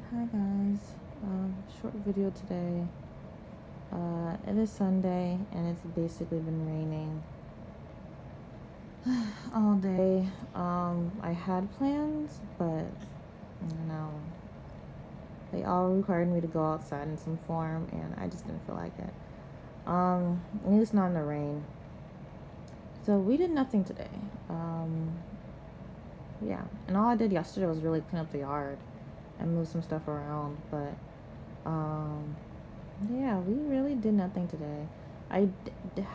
Hi guys, short video today. It is Sunday and it's basically been raining all day. I had plans, but they all required me to go outside in some form, and I just didn't feel like it. At least not in the rain. So we did nothing today. Yeah, and all I did yesterday was really clean up the yard and move some stuff around, but yeah, we really did nothing today. I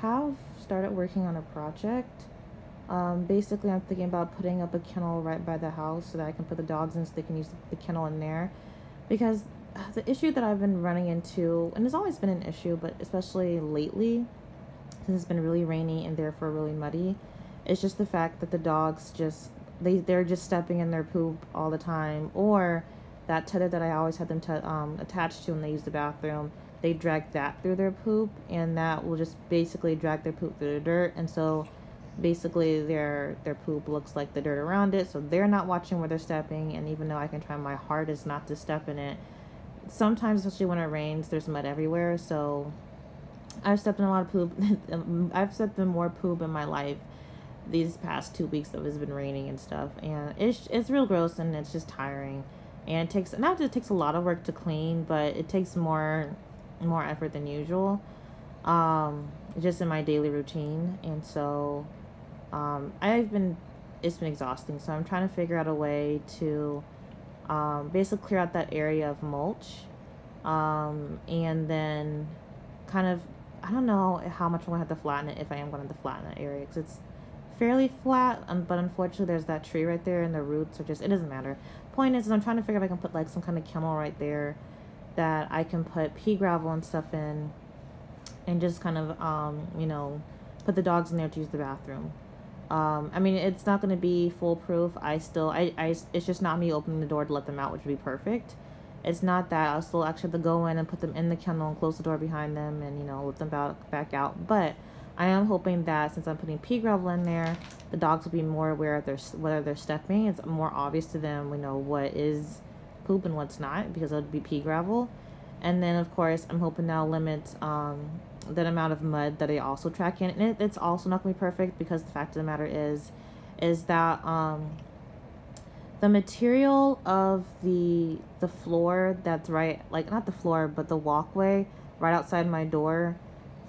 have started working on a project. Basically, I'm thinking about putting up a kennel right by the house so that I can put the dogs in so they can use the kennel in there. Because the issue that I've been running into, and it's always been an issue, but especially lately, since it's been really rainy and therefore really muddy, it's just the fact that the dogs they're just stepping in their poop all the time, or that tether that I always had them attached to when they use the bathroom, they drag that through their poop, and that will just basically drag their poop through the dirt, and so basically their poop looks like the dirt around it, so they're not watching where they're stepping. And even though I can try my hardest not to step in it, sometimes, especially when it rains, there's mud everywhere. So I've stepped in a lot of poop. I've stepped in more poop in my life these past 2 weeks that it's been raining and stuff, and it's real gross, and it's just tiring, and it takes a lot of work to clean, but it takes more effort than usual, just in my daily routine. And so it's been exhausting, so I'm trying to figure out a way to basically clear out that area of mulch, and then kind of, I don't know how much I'm going to have to flatten it, if I am going to flatten that area, because it's fairly flat, but unfortunately there's that tree right there, and the roots are just, it doesn't matter. Point is, I'm trying to figure out if I can put like some kind of kennel right there that I can put pea gravel and stuff in, and just kind of put the dogs in there to use the bathroom. I mean, it's not going to be foolproof. It's just not me opening the door to let them out, which would be perfect. It's not that. I'll still actually have to go in and put them in the kennel and close the door behind them, and let them back out. But I am hoping that since I'm putting pea gravel in there, the dogs will be more aware of whether they're stepping. It's more obvious to them, what is poop and what's not, because it would be pea gravel. And then, of course, I'm hoping that'll limit that amount of mud that they also track in. And it's also not going to be perfect, because the fact of the matter is that the material of the floor that's right, like, not the floor, but the walkway right outside my door,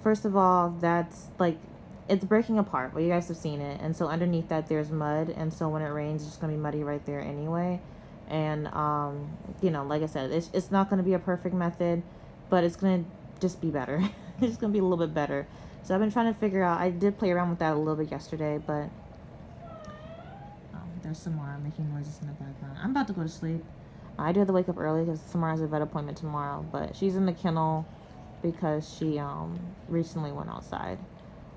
first of all, that's like, it's breaking apart. Well, you guys have seen it. And so underneath that there's mud, and so when it rains, it's just gonna be muddy right there anyway. And like I said, it's not gonna be a perfect method, but it's gonna just be better. It's just gonna be a little bit better. So I've been trying to figure out, I did play around with that a little bit yesterday, but there's Samara making noises in the background. I'm about to go to sleep. I do have to wake up early because Samara has a vet appointment tomorrow, but she's in the kennel because she recently went outside.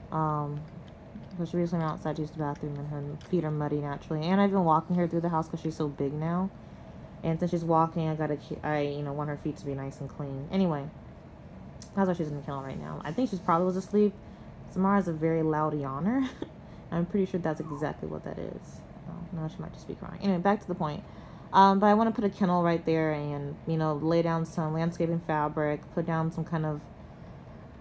Because she recently went outside to use the bathroom, and her feet are muddy naturally. And I've been walking her through the house because she's so big now. And since she's walking, I want her feet to be nice and clean. Anyway, that's why she's in the kennel right now. I think she's probably was asleep. Samara's a very loud yawner. I'm pretty sure that's exactly what that is. No, she might just be crying. Anyway, back to the point. But I want to put a kennel right there, and lay down some landscaping fabric, put down some kind of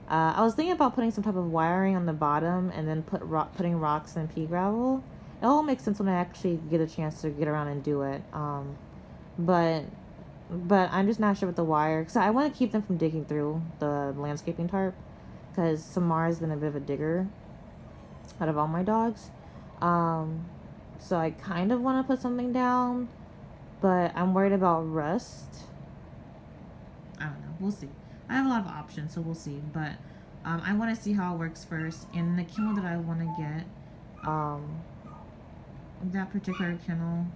I was thinking about putting some type of wiring on the bottom, and then putting rocks and pea gravel. It all makes sense when I actually get a chance to get around and do it. But I'm just not sure with the wire, because I want to keep them from digging through the landscaping tarp, because Samara's been a bit of a digger out of all my dogs. So I kind of want to put something down, but I'm worried about rust. I don't know. We'll see. I have a lot of options, so we'll see. But I want to see how it works first. And the kennel that I want to get, that particular kennel.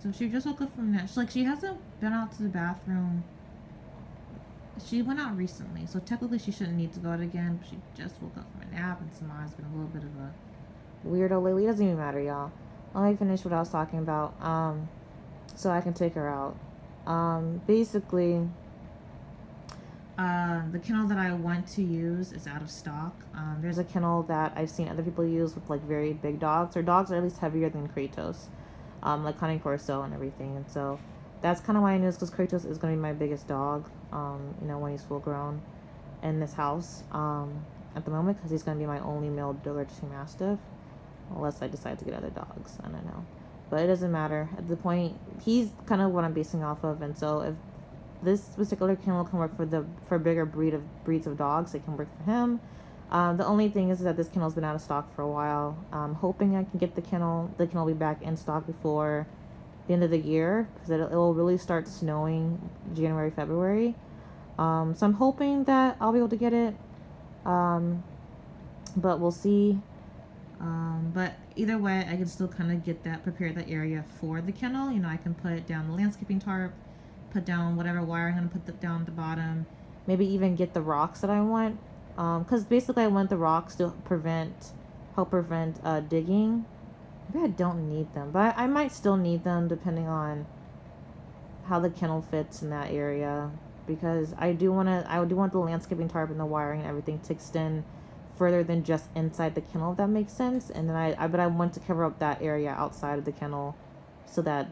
So she just woke up from that. She hasn't been out to the bathroom. She went out recently, so technically she shouldn't need to go out again. But she just woke up from a nap, and Samara's been a little bit of a weirdo lately. It doesn't even matter, y'all. Let me finish what I was talking about, so I can take her out. Basically, the kennel that I want to use is out of stock. There's a kennel that I've seen other people use with like very big dogs. Their dogs are at least heavier than Kratos. like cunning torso and everything. And so that's kind of why I knew, because Kratos is going to be my biggest dog, you know, when he's full grown in this house, at the moment, because he's going to be my only male Dogo Argentino Mastiff, unless I decide to get other dogs. I don't know, but it doesn't matter at the point. He's kind of what I'm basing off of, and so if this particular kennel can work for bigger breeds of dogs, it can work for him. The only thing is that this kennel's been out of stock for a while. I'm hoping I can get the kennel will be back in stock before the end of the year, because it will really start snowing January, February. So I'm hoping that I'll be able to get it, but we'll see. But either way, I can still kind of prepare that area for the kennel. You know, I can put down the landscaping tarp, put down whatever wire I'm going to put down at the bottom, maybe even get the rocks that I want, because basically I want the rocks to help prevent digging. Maybe I don't need them, but I might still need them depending on how the kennel fits in that area, because I do want the landscaping tarp and the wiring and everything to extend further than just inside the kennel, if that makes sense. And then I want to cover up that area outside of the kennel, so that,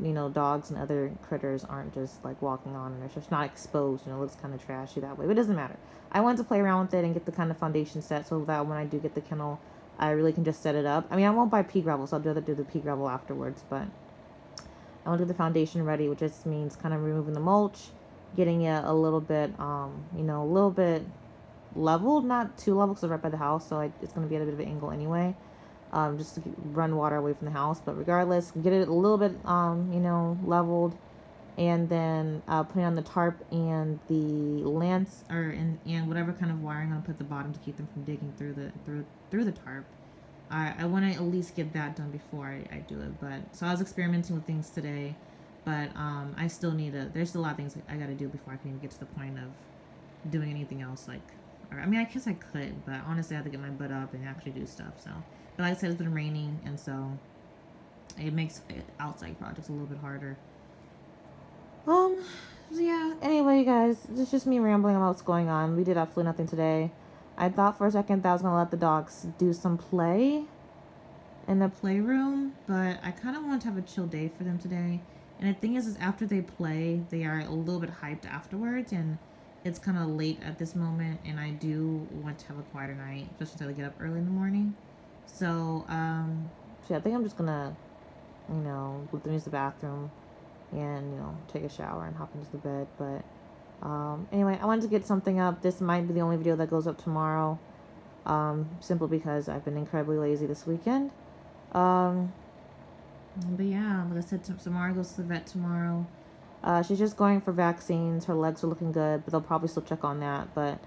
you know, dogs and other critters aren't just like walking on, and it's just not exposed. You know, it looks kind of trashy that way, but it doesn't matter. I want to play around with it and get the kind of foundation set, so that when I do get the kennel, I really can just set it up. I mean, I won't buy pea gravel, so I'll do the pea gravel afterwards, but I want to get the foundation ready, which just means kind of removing the mulch, getting it a little bit, you know, a little bit leveled, not too level because it's right by the house, so it's going to be at a bit of an angle anyway, just to run water away from the house. But regardless, get it a little bit, you know, leveled, and then putting on the tarp and the and whatever kind of wiring I'm going to put at the bottom to keep them from digging through the tarp. I want to at least get that done before I do it. But so I was experimenting with things today, but I still there's still a lot of things I got to do before I can even get to the point of doing anything else. Like, or, I mean, I guess I could, but honestly I have to get my butt up and actually do stuff. So, but like I said, it's been raining, and so it makes outside projects a little bit harder. So yeah, anyway, you guys, it's just me rambling about what's going on. We did absolutely nothing today. I thought for a second that I was going to let the dogs do some play in the playroom, but I kind of want to have a chill day for them today. And the thing is after they play, they are a little bit hyped afterwards, and it's kind of late at this moment, and I do want to have a quieter night, especially until I get up early in the morning. So, I think I'm just going to, you know, let them use the bathroom and, you know, take a shower and hop into the bed. But anyway, I wanted to get something up. This might be the only video that goes up tomorrow, simply because I've been incredibly lazy this weekend. But yeah, like I said, Samara goes to the vet tomorrow. She's just going for vaccines. Her legs are looking good, but they'll probably still check on that. But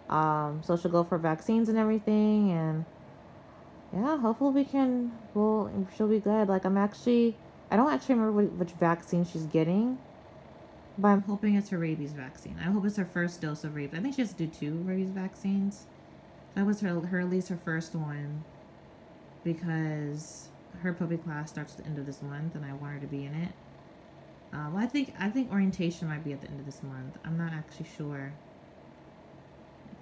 so she'll go for vaccines and everything, and yeah, hopefully she'll be good. Like, I don't actually remember which vaccine she's getting, but I'm hoping it's her rabies vaccine. I hope it's her first dose of rabies. I think she has to do 2 rabies vaccines. That was at least her first one, because her puppy class starts at the end of this month, and I want her to be in it. Well, I think orientation might be at the end of this month. I'm not actually sure.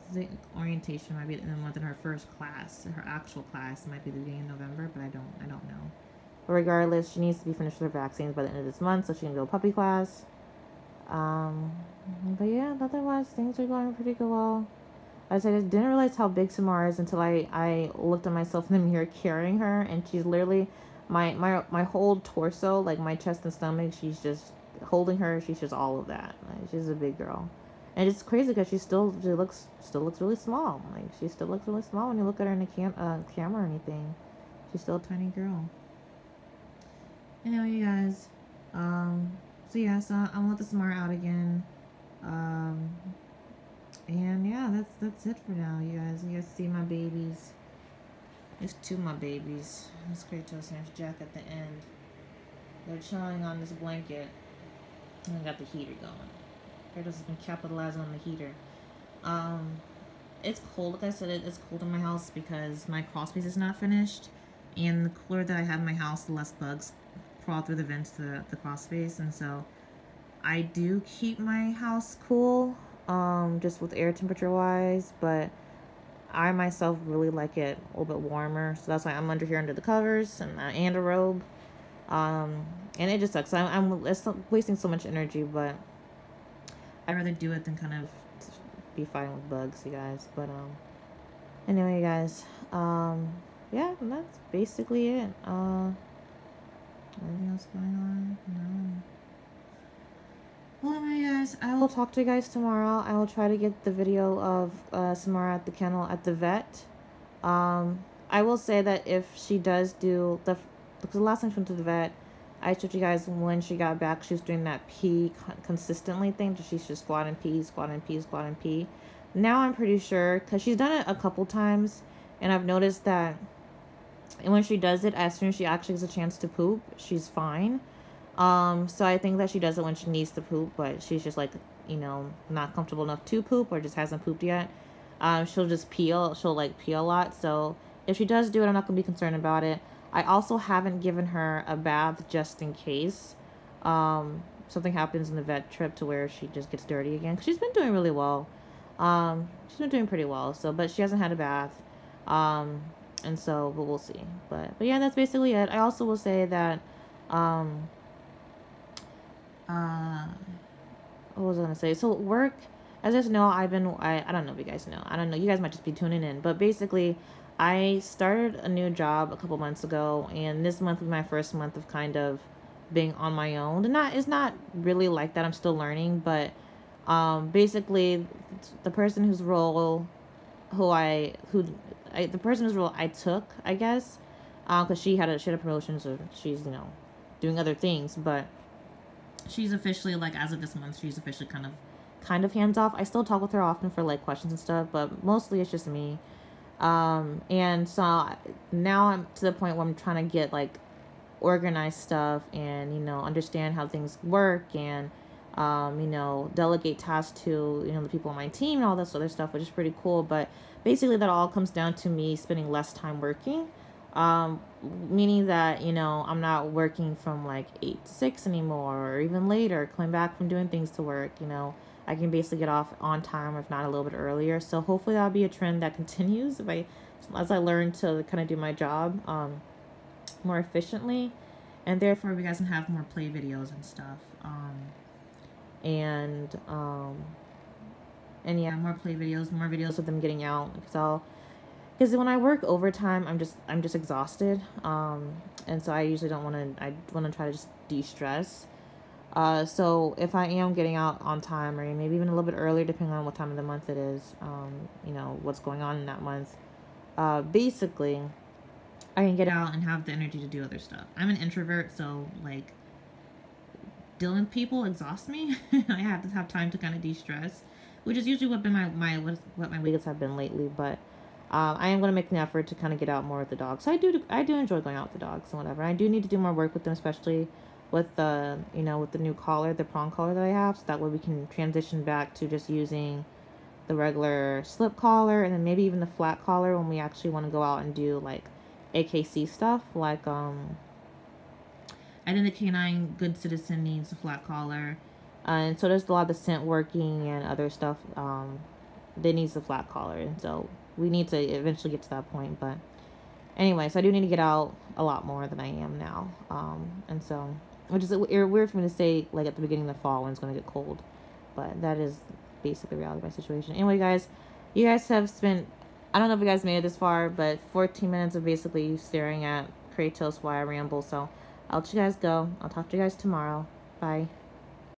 I think orientation might be at the end of the month, and her first class, her actual class, might be the beginning of November, but I don't know. But regardless, she needs to be finished with her vaccines by the end of this month, so she can go puppy class. But yeah, otherwise things are going pretty good. Well, as I just didn't realize how big Samara is until I looked at myself in the mirror carrying her, and she's literally my whole torso, like my chest and stomach. She's just holding her. She's just all of that. Like, she's a big girl, and it's crazy because she looks really small. Like, she still looks really small when you look at her in a camera or anything. She's still a tiny girl. Anyway, you guys, so yeah, so I'm gonna let the Samara out again, and yeah, that's it for now, you guys. You guys see my babies. There's 2 of my babies. There's Kratos and there's Jack at the end. They're chilling on this blanket, and I got the heater going. Kratos has been capitalizing on the heater. It's cold, like I said, it's cold in my house because my crawl space is not finished, and the cooler that I have in my house, the less bugs crawl through the vents to the crawl space. And so I do keep my house cool, just with air temperature wise, but I myself really like it a little bit warmer, so that's why I'm under here under the covers and a robe. And it just sucks. I'm it's wasting so much energy, but I'd rather do it than kind of be fighting with bugs, you guys. But anyway, you guys, yeah, that's basically it. Anything else going on? No. Well, anyway, guys, I will talk to you guys tomorrow. I will try to get the video of Samara at the kennel at the vet. I will say that if she does do because the last time she went to the vet, I showed you guys when she got back, she was doing that pee consistently thing. She's just squat and pee, squat and pee, squat and pee. Now I'm pretty sure, because she's done it a couple times, and I've noticed that when she does it, as soon as she actually gets a chance to poop, she's fine. So I think that she does it when she needs to poop, but she's just like, you know, not comfortable enough to poop or just hasn't pooped yet. She'll just peel. She'll like pee a lot. So if she does do it, I'm not gonna be concerned about it. I also haven't given her a bath just in case something happens in the vet trip to where she just gets dirty again. Cause she's been doing really well. She's been doing pretty well. So, but she hasn't had a bath. And so, but we'll see. But yeah, that's basically it. I also will say that, what was I gonna say? So work, as you know, I don't know if you guys know. I don't know. You guys might just be tuning in. But basically, I started a new job a couple months ago, and this month was my first month of kind of being on my own. And it's not really like that. I'm still learning, but basically, the person whose role I took, I guess, because she had a promotion, so she's, you know, doing other things, but she's officially, like, as of this month, she's officially kind of hands off. I still talk with her often for like questions and stuff, but mostly it's just me. And so now I'm to the point where I'm trying to get like organized stuff and, you know, understand how things work and, you know, delegate tasks to, you know, the people on my team and all this other stuff, which is pretty cool. But basically that all comes down to me spending less time working, meaning that, you know, I'm not working from like 8 to 6 anymore, or even later, coming back from doing things to work. You know, I can basically get off on time, if not a little bit earlier. So hopefully that'll be a trend that continues as I learn to kind of do my job more efficiently, and therefore we guys can have more play videos and stuff. And yeah, more play videos, more videos of them getting out, because when I work overtime, I'm just exhausted. And so I usually don't want to. I want to try to just de-stress. So if I am getting out on time, or maybe even a little bit earlier, depending on what time of the month it is, you know, what's going on in that month, basically, I can get out and have the energy to do other stuff. I'm an introvert, so like dealing with people exhausts me. I have to have time to kind of de-stress, which is usually what my weekends have been lately. But I am going to make an effort to kind of get out more with the dogs. So I do enjoy going out with the dogs and whatever. I do need to do more work with them, especially with the, you know, with the new collar, the prong collar that I have, so that way we can transition back to just using the regular slip collar, and then maybe even the flat collar when we actually want to go out and do like AKC stuff. Like I think the canine good citizen needs a flat collar, and so does a lot of the scent working and other stuff. They needs a flat collar, and so we need to eventually get to that point. But anyways, I do need to get out a lot more than I am now, and so, which is weird for me to say like at the beginning of the fall when it's going to get cold, but that is basically the reality of my situation. Anyway, guys, you guys have spent, I don't know if you guys made it this far, but 14 minutes of basically staring at Kratos while I ramble. So I'll let you guys go. I'll talk to you guys tomorrow. Bye.